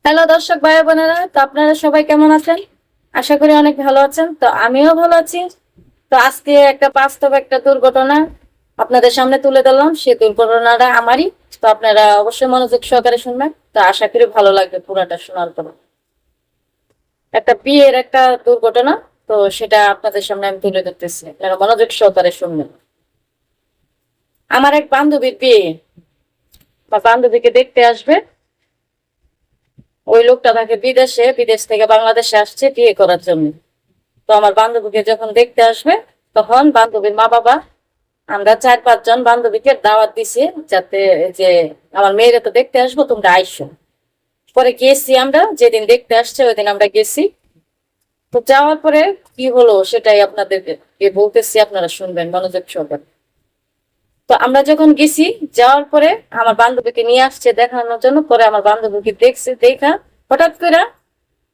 Hello দর্শক ভাই বোনেরা, তো আপনারা সবাই কেমন আছেন? আশা করি অনেক ভালো আছেন। তো আমিও ভালো আছি। তো আজকে একটা বাস্তব একটা দুর্ঘটনা আপনাদের সামনে তুলে ধরলাম। সেই দুর্ঘটনাটা আমারই। তো আপনারা অবশ্যই মনোযোগ সহকারে শুনবেন। তো আশা করি ভালো লাগবে পুরাটা শোনার পর। একটা বিয়ের একটা দুর্ঘটনা, তো সেটা আপনাদের সামনে আমি তুলে ধরতেছি, আপনারা মনোযোগ সহকারে শুনবেন। আমার এক বান্ধবীর বিয়ে, বা বান্ধবীকে দেখতে আসবে। ওই লোকটা থাকে বিদেশে, বিদেশ থেকে বাংলাদেশে আসছে বিয়ে করার জন্য। তো আমার বান্ধবীকে যখন দেখতে আসবে, তখন বান্ধবীর মা বাবা, আমরা 4-5 জন বান্ধবীকে দাওয়াত দিছি, যাতে যে আমার মেয়েরা তো দেখতে আসবো, তোমরা আইসো। পরে গেছি, আমরা যেদিন দেখতে আসছে ওই দিন আমরা গেছি। তো যাওয়ার পরে কি হলো সেটাই আপনাদেরকে বলতেছি, আপনারা শুনবেন মনোযোগ সহকারে। তো আমরা যখন গেছি, যাওয়ার পরে আমার বান্ধবীকে নিয়ে আসছে দেখানোর জন্য। পরে আমার বান্ধবীকে দেখছে, দেখা হঠাৎ করে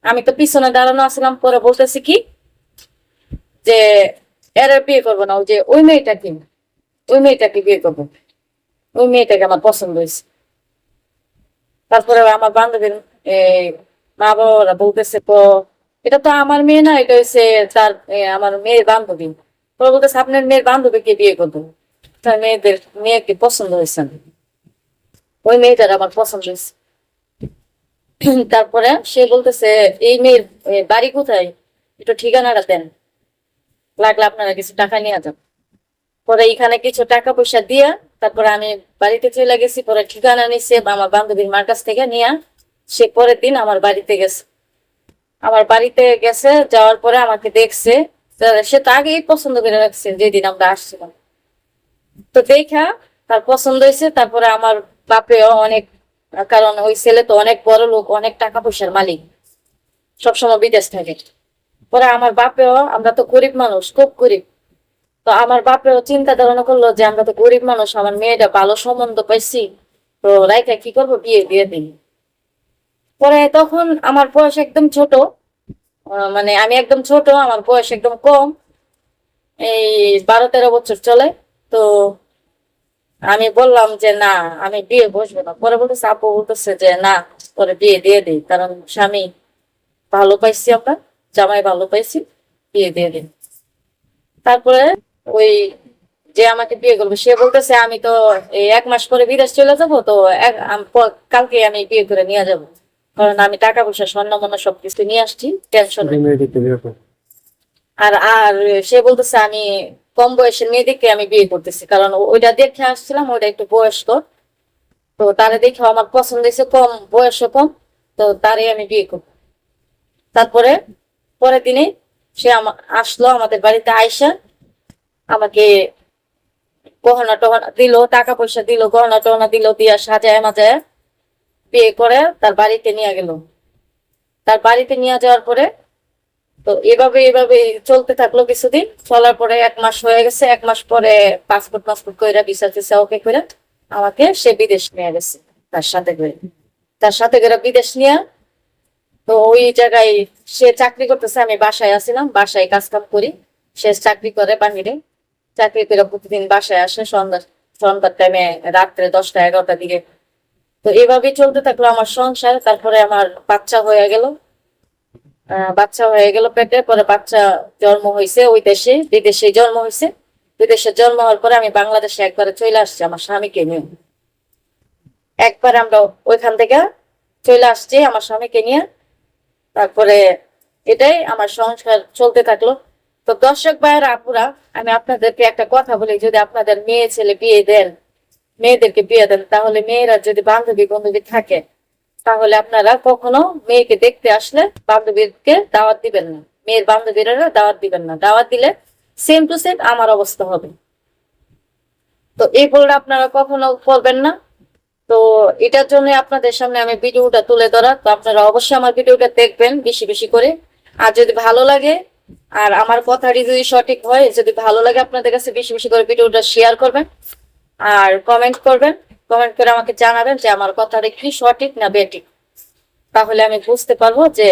আমি তো পিছনে দাঁড়ানো আসলাম, পরে বলতেছি কি যে এর বিয়ে করবো না, ওই যে ওই মেয়েটাকে বিয়ে করবো, ওই মেয়েটাকে আমার পছন্দ হয়েছে। তারপরে আমার বান্ধবীর মা বাবারা বলতেছে, তো এটা তো আমার মেয়ে না, এটা হচ্ছে তার আমার মেয়ের বান্ধবী। পরে বলতেছে আপনার মেয়ের বান্ধবীকে বিয়ে করবো, তার মেয়েকে পছন্দ হয়েছে না। ওই মেয়েটার আমার পছন্দ হয়েছে। তারপরে সে বলতেছে এই মেয়ের বাড়ি কোথায়, একটু ঠিকানাটা দেন, লাগলে আপনারা কিছু টাকা নিয়ে যান। পরে এখানে কিছু টাকা পয়সা দিয়া তারপরে আমি বাড়িতে চলে গেছি। পরে ঠিকানা নিচ্ছে আমার বান্ধবীর মার কাছ থেকে নিয়ে, সে পরের দিন আমার বাড়িতে গেছে। আমার বাড়িতে গেছে, যাওয়ার পরে আমাকে দেখছে। সে তো আগেই পছন্দ করে রাখছে যেদিন আমরা আসছিলাম। তো দেখা তার পছন্দ হয়েছে। তারপরে আমার বাপেও অনেক, কারণ ওই ছেলে তো অনেক বড় লোক, অনেক টাকা পয়সার মালিক, সবসময় বিদেশ থাকে। পরে আমার বাপেও, আমরা তো গরিব মানুষ, খুব গরিব। তো আমার বাপেও চিন্তা ধারণা করলো যে আমরা তো গরিব মানুষ, আমার মেয়েটা ভালো সম্বন্ধ পাইছি, তো রাইকা কি করবো, বিয়ে দিয়ে দিই। পরে তখন আমার বয়স একদম ছোট, মানে আমি একদম ছোট, আমার বয়স একদম কম, এই 12-13 বছর চলে। তো আমি বললাম যে না, আমি বিয়ে বসবো না। পরে বলতেছে, আপু বলতেছে যে না, পরে বিয়ে দিয়ে দিই, কারণ স্বামী ভালো পাইছি, আমরা জামাই ভালো পাইছি, বিয়ে দিয়ে দিই। তারপরে ওই যে আমাকে বিয়ে করবে সে বলতেছে আমি তো এই 1 মাস পরে বিদেশ চলে যাবো, তো কালকে আমি বিয়ে করে নিয়ে যাব, কারণ আমি টাকা পয়সা স্বর্ণ মন্য সবকিছু নিয়ে আসছি, টেনশন। আর আর সে বলতেছে আমি কম বয়সের মেয়েদেরকে আমি বিয়ে করতেছি, কারণ ওইটা দেখে আসছিলাম, ওইটা একটু বয়স্ক। তো তারে দেখে আমার পছন্দ হয়েছে, কম বয়সও কম, তো তারে আমি বিয়ে করবো। তারপরে পরের দিনে সে আসলো আমাদের বাড়িতে আইসা, আমাকে গহনা টহনা দিল, টাকা পয়সা দিল, গহনা টহনা দিল, দিয়া সাজায় মাজায় বিয়ে করে তার বাড়িতে নিয়ে গেল। তার বাড়িতে নিয়ে যাওয়ার পরে তো এভাবে এভাবে চলতে থাকলো কিছুদিন। চলার পরে 1 মাস হয়ে গেছে। 1 মাস পরে পাসপোর্ট মাসপোর্ট কইরা, ভিসা টিসা ওকে করে আমাকে সে বিদেশ নিয়ে গেছে তার সাথে করে বিদেশ নিয়ে। তো ওই জায়গায় সে চাকরি করতেছে, আমি বাসায় আছিলাম, বাসায় কাজ কাম করি। সে চাকরি করে বাহিরে, চাকরি করে প্রতিদিন বাসায় আসে সন্ধ্যার টাইমে, রাত্রে 10টা-11টার দিকে। তো এভাবেই চলতে থাকলো আমার সংসার। তারপরে আমার বাচ্চা হয়ে গেল পেটে। পরে বাচ্চা জন্ম হয়েছে ওই দেশে, বিদেশে জন্ম হয়েছে। বিদেশে জন্ম হওয়ার পরে আমি বাংলাদেশে একবারে চলে আসছি আমার স্বামীকে নিয়ে। একবার আমরা ওইখান থেকে চলে আসছি আমার স্বামীকে নিয়ে। তারপরে এটাই আমার সংসার চলতে থাকলো। তো দর্শক ভাইয়েরা, আপুরা, আমি আপনাদেরকে একটা কথা বলি, যদি আপনাদের মেয়ে ছেলে বিয়ে দেন, মেয়েদেরকে বিয়ে দেন, তাহলে মেয়েরা যদি বান্ধবী বান্ধবী থাকে, তাহলে আপনারা কখনো মেয়েকে দেখতে আসলে বান্ধবীকে দাওয়াত দিবেন না, মেয়ের বান্ধবীরা দাওয়াত দিবেন না। দাওয়াত দিলে সেম টু সেম আমার অবস্থা হবে। তো এই ভুলটা আপনারা কখনো করবেন না। তো এটার জন্য আপনাদের সামনে আমি ভিডিওটা তুলে ধরা। তো আপনারা অবশ্যই আমার ভিডিওটা দেখবেন বেশি বেশি করে। আর যদি ভালো লাগে, আর আমার কথাটি যদি সঠিক হয়, যদি ভালো লাগে আপনাদের কাছে, বেশি বেশি করে ভিডিওটা শেয়ার করবেন আর কমেন্ট করবেন। কমেন্ট করে আমাকে জানাবেন যে আমার কথাটা কি সঠিক না বেঠিক, তাহলে আমি বুঝতে পারবো যে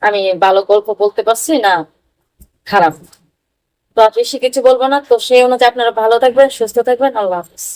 আমি ভালো গল্প বলতে পারছি না খারাপ। তো আর বেশি কিছু বলবো না। তো সেই অনুযায়ী আপনারা ভালো থাকবেন, সুস্থ থাকবেন। আল্লাহ হাফিজ।